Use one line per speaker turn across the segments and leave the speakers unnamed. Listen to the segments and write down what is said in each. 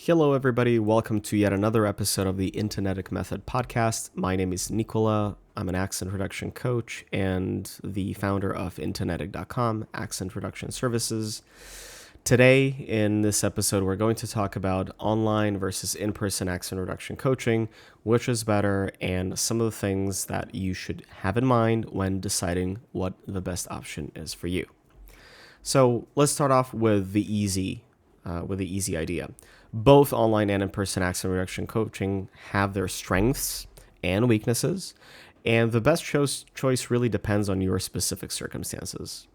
Hello, everybody. Welcome to yet another episode of the Internetic Method podcast. My name is Nicola. I'm an accent reduction coach and the founder of Internetic.com, accent reduction services. Today, in this episode, we're going to talk about online versus in-person accent reduction coaching, which is better, and some of the things that you should have in mind when deciding what the best option is for you. So let's start off with the easy idea. Both online and in-person accent reduction coaching have their strengths and weaknesses, and the best choice really depends on your specific circumstances.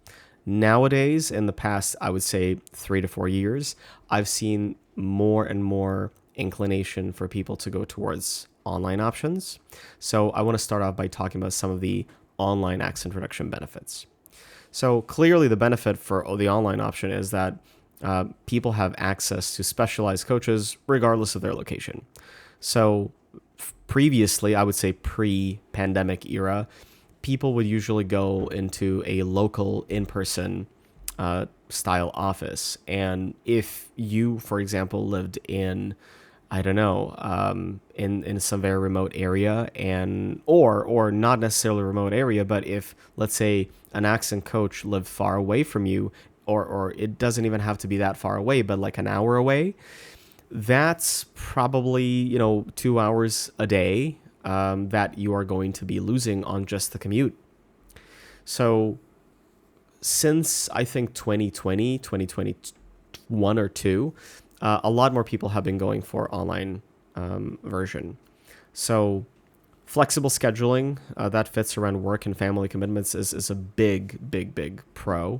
Nowadays, in the past, I would say 3 to 4 years, I've seen more and more inclination for people to go towards online options. So I want to start off by talking about some of the online accent reduction benefits. So clearly the benefit for the online option is that people have access to specialized coaches regardless of their location. So previously, I would say pre-pandemic era, people would usually go into a local in-person style office. And if you, for example, lived in, I don't know, in some very remote area or not necessarily a remote area, but if, let's say, an accent coach lived far away from you, or it doesn't even have to be that far away, but like an hour away, that's probably, 2 hours a day that you are going to be losing on just the commute. So since I think 2021 or 2, a lot more people have been going for online version. So flexible scheduling that fits around work and family commitments is a big pro.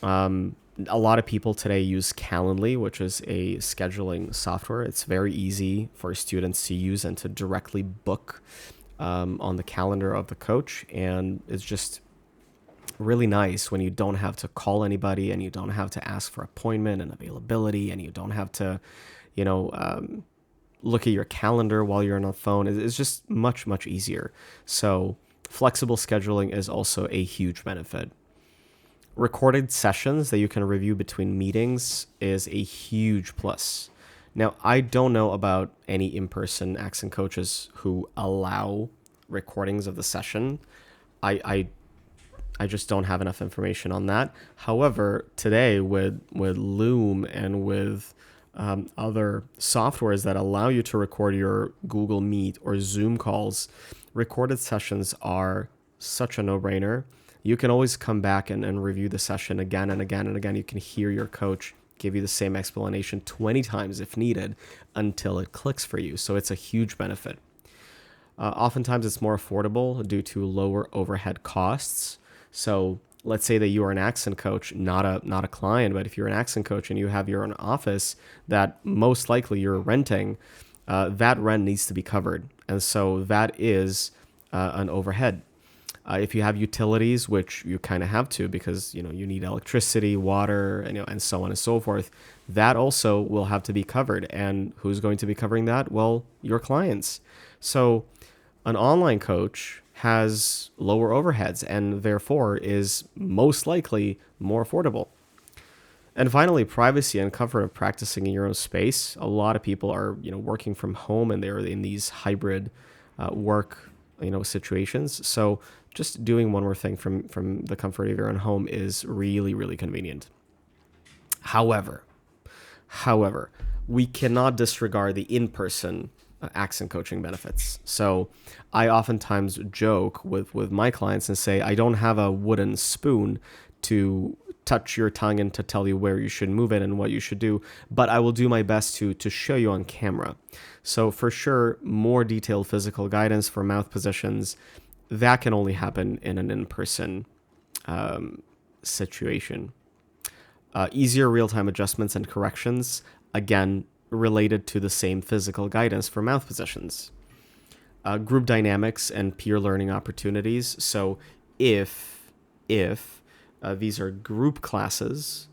A lot of people today use Calendly, which is a scheduling software. It's very easy for students to use and to directly book on the calendar of the coach. And it's just really nice when you don't have to call anybody and you don't have to ask for appointment and availability and you don't have to, look at your calendar while you're on the phone. It's just much easier. So flexible scheduling is also a huge benefit. Recorded sessions that you can review between meetings is a huge plus. Now, I don't know about any in-person accent coaches who allow recordings of the session. I just don't have enough information on that. However, today with Loom and with other softwares that allow you to record your Google Meet or Zoom calls, recorded sessions are such a no-brainer. You can always come back and review the session again and again and again. You can hear your coach give you the same explanation 20 times if needed until it clicks for you. So it's a huge benefit. Oftentimes it's more affordable due to lower overhead costs. So let's say that you are an accent coach, not a client, but if you're an accent coach and you have your own office that most likely you're renting, that rent needs to be covered. And so that is an overhead. If you have utilities, which you kind of have to because you need electricity, water, and so on and so forth, that also will have to be covered. And who's going to be covering that? Well, your clients. So an online coach has lower overheads and therefore is most likely more affordable. And finally, privacy and comfort of practicing in your own space. A lot of people are working from home and they're in these hybrid work situations. So just doing one more thing from the comfort of your own home is really convenient. However, we cannot disregard the in-person accent coaching benefits. So I oftentimes joke with my clients and say, I don't have a wooden spoon to touch your tongue and to tell you where you should move it and what you should do, but I will do my best to show you on camera. So for sure, more detailed physical guidance for mouth positions, that can only happen in an in-person situation. Easier real-time adjustments and corrections, again, related to the same physical guidance for mouth positions. Group dynamics and peer learning opportunities. So if these are group classes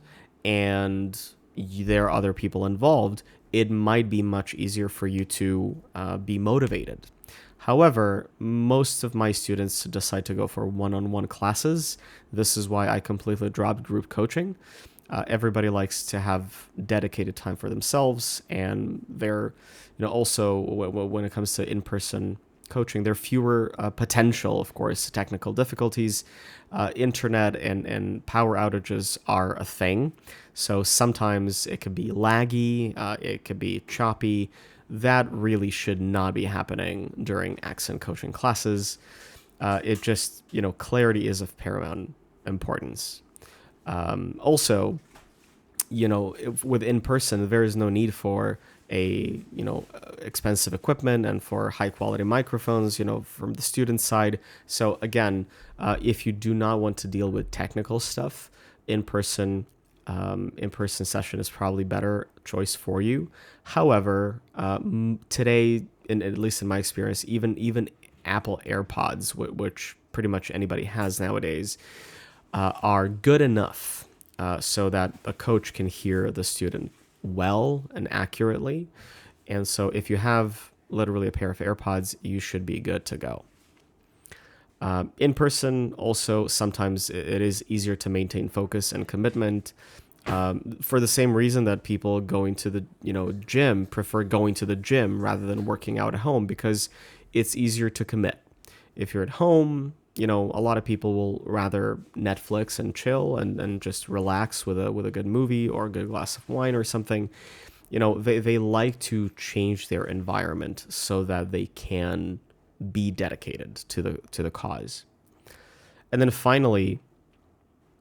and there are other people involved, it might be much easier for you to be motivated. However, most of my students decide to go for one-on-one classes. This is why I completely dropped group coaching. Everybody likes to have dedicated time for themselves, and they're, also when it comes to in-person coaching, there are fewer potential, of course, technical difficulties. Internet and power outages are a thing, so sometimes it could be laggy, it could be choppy. That really should not be happening during accent coaching classes. It just, clarity is of paramount importance. Also, with in person, there is no need for expensive equipment and for high quality microphones, from the student side. So again, if you do not want to deal with technical stuff, in-person session is probably better choice for you. However, today, at least in my experience, even Apple AirPods, which pretty much anybody has nowadays, are good enough so that a coach can hear the student well and accurately. And so if you have literally a pair of AirPods, you should be good to go. In person, also, sometimes it is easier to maintain focus and commitment, for the same reason that people going to the gym prefer going to the gym rather than working out at home, because it's easier to commit. If you're at home, a lot of people will rather Netflix and chill and just relax with a good movie or a good glass of wine or something. They like to change their environment so that they can be dedicated to the cause. And then finally,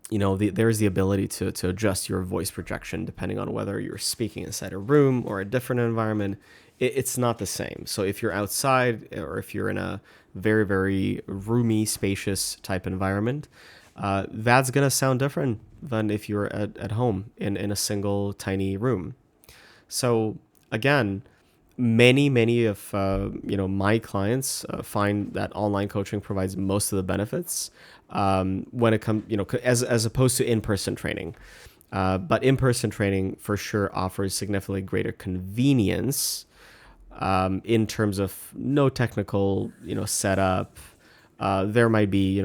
there's the ability to adjust your voice projection depending on whether you're speaking inside a room or a different environment. It's not the same. So if you're outside or if you're in a very, very roomy, spacious type environment, that's going to sound different than if you're at home in a single tiny room. So again, many of my clients find that online coaching provides most of the benefits when it comes, as opposed to in-person training. But in-person training for sure offers significantly greater convenience in terms of no technical, setup. There might be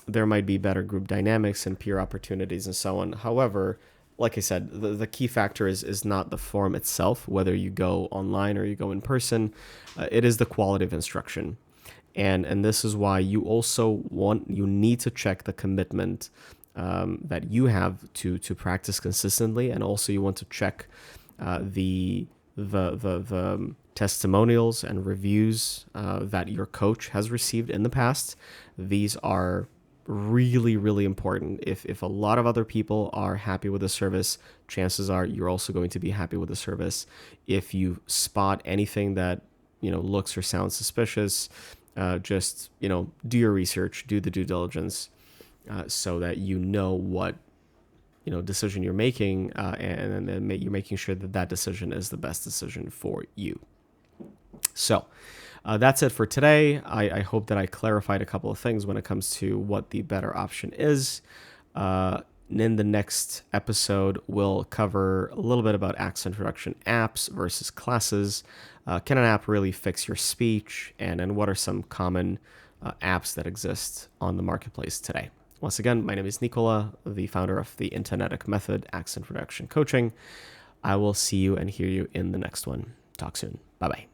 better group dynamics and peer opportunities and so on. However, like I said, the key factor is not the form itself, whether you go online or you go in person. It is the quality of instruction. And this is why you need to check the commitment that you have to practice consistently, and also you want to check the testimonials and reviews that your coach has received in the past. These are really, really important. If a lot of other people are happy with the service, chances are you're also going to be happy with the service. If you spot anything that looks or sounds suspicious, just do your research, do the due diligence, so that what decision you're making, and then you're making sure that decision is the best decision for you. So that's it for today. I hope that I clarified a couple of things when it comes to what the better option is. In the next episode, we'll cover a little bit about accent reduction apps versus classes. Can an app really fix your speech? And what are some common apps that exist on the marketplace today? Once again, my name is Nikola, the founder of the Internetic Method Accent Reduction Coaching. I will see you and hear you in the next one. Talk soon. Bye-bye.